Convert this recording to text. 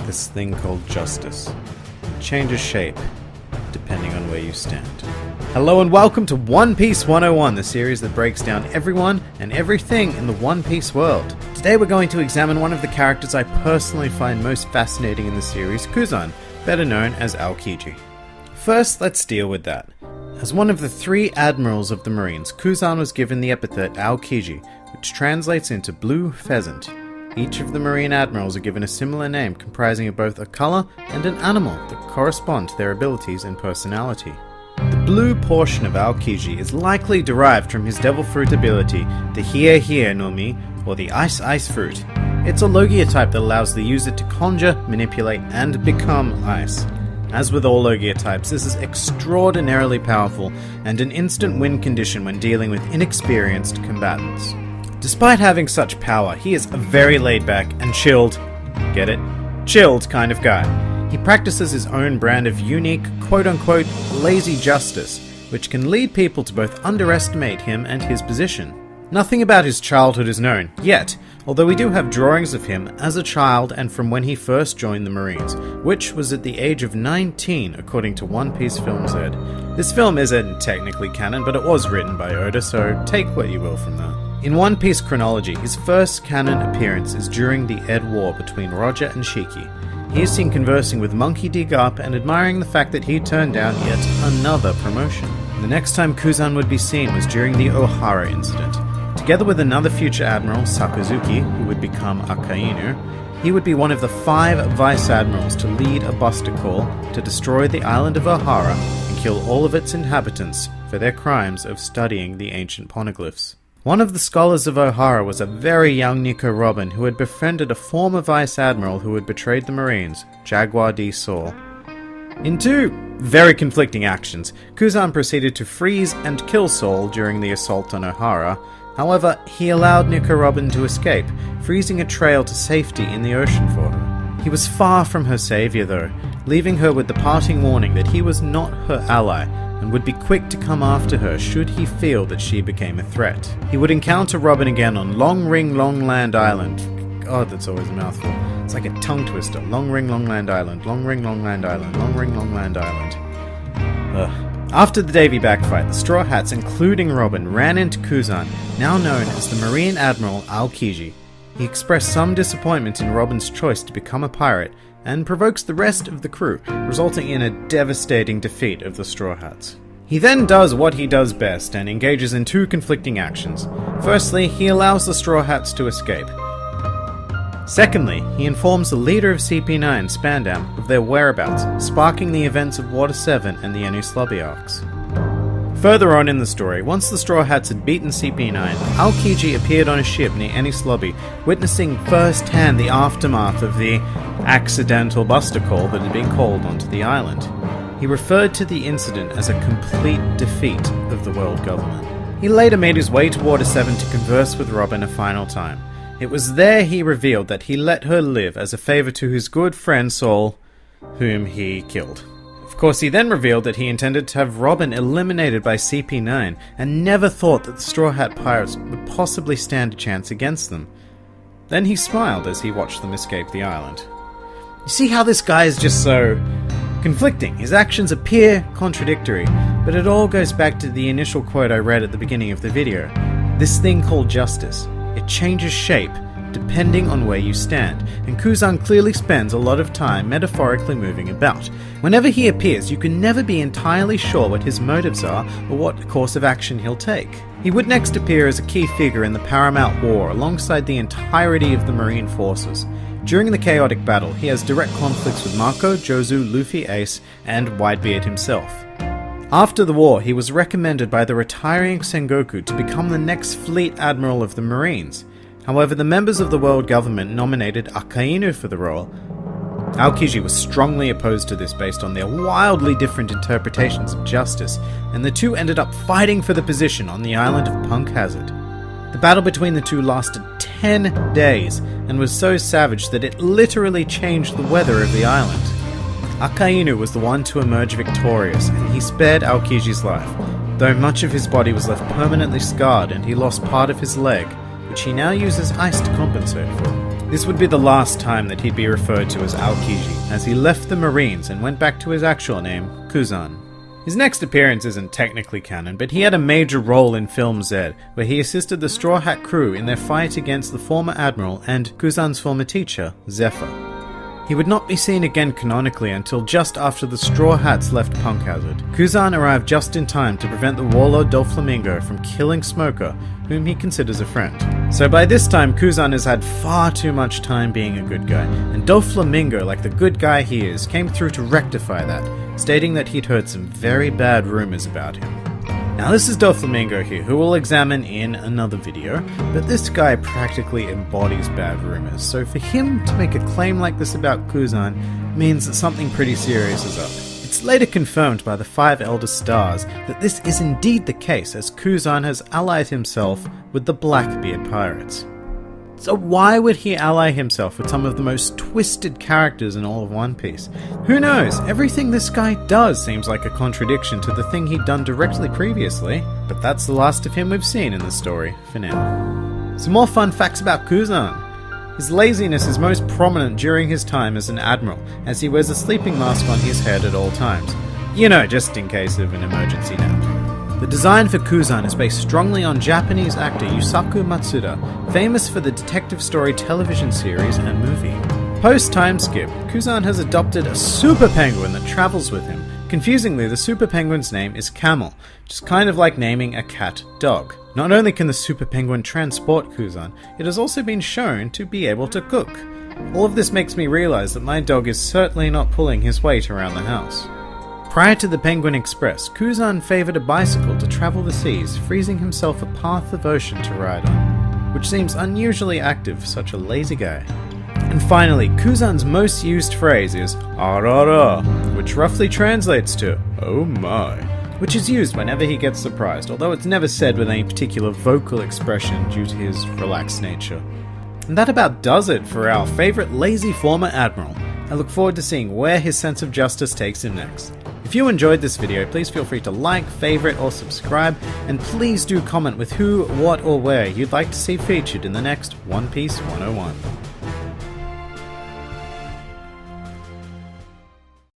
this thing called justice. It changes shape, depending on where you stand. Hello and welcome to One Piece 101, the series that breaks down everyone and everything in the One Piece world. Today we're going to examine one of the characters I personally find most fascinating in the series, Kuzan, better known as Aokiji. First, let's deal with that. As one of the three admirals of the Marines, Kuzan was given the epithet Aokiji, which translates into blue pheasant. Each of the Marine admirals are given a similar name comprising of both a color and an animal that correspond to their abilities and personality. The blue portion of Aokiji is likely derived from his devil fruit ability, the Hie Hie no Mi, or the Ice fruit. It's a Logia type that allows the user to conjure, manipulate, and become ice. As with all Logia types, this is extraordinarily powerful and an instant win condition when dealing with inexperienced combatants. Despite having such power, he is a very laid-back and chilled, get it? Chilled kind of guy. He practices his own brand of unique, quote-unquote, lazy justice, which can lead people to both underestimate him and his position. Nothing about his childhood is known, yet, although we do have drawings of him as a child and from when he first joined the Marines, which was at the age of 19, according to One Piece Film Z. This film isn't technically canon, but it was written by Oda, so take what you will from that. In One Piece chronology, his first canon appearance is during the Ed War between Roger and Shiki. He is seen conversing with Monkey D. Garp and admiring the fact that he turned down yet another promotion. The next time Kuzan would be seen was during the Ohara incident. Together with another future admiral, Sakazuki, who would become Akainu, he would be one of the 5 vice admirals to lead a buster call to destroy the island of Ohara and kill all of its inhabitants for their crimes of studying the ancient poneglyphs. One of the scholars of Ohara was a very young Nico Robin who had befriended a former vice admiral who had betrayed the Marines, Jaguar D. Saul. In two very conflicting actions, Kuzan proceeded to freeze and kill Saul during the assault on Ohara. However, he allowed Nico Robin to escape, freezing a trail to safety in the ocean for her. He was far from her savior though, leaving her with the parting warning that he was not her ally, and would be quick to come after her should he feel that she became a threat. He would encounter Robin again on Long Ring Longland Island. God, that's always a mouthful. It's like a tongue twister. Long Ring Longland Island, Long Ring Longland Island, Long Ring Longland Island. After the Davy Back fight, the Straw Hats, including Robin, ran into Kuzan, now known as the Marine Admiral Aokiji. He expressed some disappointment in Robin's choice to become a pirate, and provokes the rest of the crew, resulting in a devastating defeat of the Straw Hats. He then does what he does best and engages in two conflicting actions. Firstly, he allows the Straw Hats to escape. Secondly, he informs the leader of CP9, Spandam, of their whereabouts, sparking the events of Water 7 and the Enies Lobby arcs. Further on in the story, once the Straw Hats had beaten CP9, Aokiji appeared on a ship near Enies Lobby, witnessing firsthand the aftermath of the accidental buster call that had been called onto the island. He referred to the incident as a complete defeat of the world government. He later made his way to Water 7 to converse with Robin a final time. It was there he revealed that he let her live as a favor to his good friend Saul, whom he killed. Of course, he then revealed that he intended to have Robin eliminated by CP9 and never thought that the Straw Hat Pirates would possibly stand a chance against them. Then he smiled as he watched them escape the island. You see how this guy is just so conflicting? His actions appear contradictory, but it all goes back to the initial quote I read at the beginning of the video. This thing called justice. It changes shape depending on where you stand, and Kuzan clearly spends a lot of time metaphorically moving about. Whenever he appears, you can never be entirely sure what his motives are or what course of action he'll take. He would next appear as a key figure in the Paramount War alongside the entirety of the Marine forces. During the chaotic battle, he has direct conflicts with Mako, Jozu, Luffy, Ace, and Whitebeard himself. After the war, he was recommended by the retiring Sengoku to become the next Fleet Admiral of the Marines. However, the members of the world government nominated Akainu for the role. Aokiji was strongly opposed to this based on their wildly different interpretations of justice, and the two ended up fighting for the position on the island of Punk Hazard. The battle between the two lasted 10 days, and was so savage that it literally changed the weather of the island. Akainu was the one to emerge victorious, and he spared Aokiji's life, though much of his body was left permanently scarred and he lost part of his leg, which he now uses ice to compensate for. This would be the last time that he'd be referred to as Aokiji, as he left the Marines and went back to his actual name, Kuzan. His next appearance isn't technically canon, but he had a major role in Film Z, where he assisted the Straw Hat crew in their fight against the former admiral and Kuzan's former teacher, Zephyr. He would not be seen again canonically until just after the Straw Hats left Punk Hazard. Kuzan arrived just in time to prevent the warlord Doflamingo from killing Smoker, whom he considers a friend. So by this time, Kuzan has had far too much time being a good guy, and Doflamingo, like the good guy he is, came through to rectify that, stating that he'd heard some very bad rumors about him. Now this is Doflamingo here, who we'll examine in another video, but this guy practically embodies bad rumors, so for him to make a claim like this about Kuzan means that something pretty serious is up. It's later confirmed by the 5 Elder Stars that this is indeed the case, as Kuzan has allied himself with the Blackbeard Pirates. So why would he ally himself with some of the most twisted characters in all of One Piece? Who knows? Everything this guy does seems like a contradiction to the thing he'd done directly previously, but that's the last of him we've seen in the story, for now. Some more fun facts about Kuzan. His laziness is most prominent during his time as an admiral, as he wears a sleeping mask on his head at all times. You know, just in case of an emergency nap. The design for Kuzan is based strongly on Japanese actor Yusaku Matsuda, famous for the detective story television series and movie. Post-time skip, Kuzan has adopted a super penguin that travels with him. Confusingly, the super penguin's name is Camel, which is kind of like naming a cat dog. Not only can the super penguin transport Kuzan, it has also been shown to be able to cook. All of this makes me realize that my dog is certainly not pulling his weight around the house. Prior to the Penguin Express, Kuzan favoured a bicycle to travel the seas, freezing himself a path of ocean to ride on, which seems unusually active for such a lazy guy. And finally, Kuzan's most used phrase is "arara," which roughly translates to "oh my," which is used whenever he gets surprised, although it's never said with any particular vocal expression due to his relaxed nature. And that about does it for our favourite lazy former admiral. I look forward to seeing where his sense of justice takes him next. If you enjoyed this video, please feel free to like, favourite or subscribe, and please do comment with who, what or where you'd like to see featured in the next One Piece 101.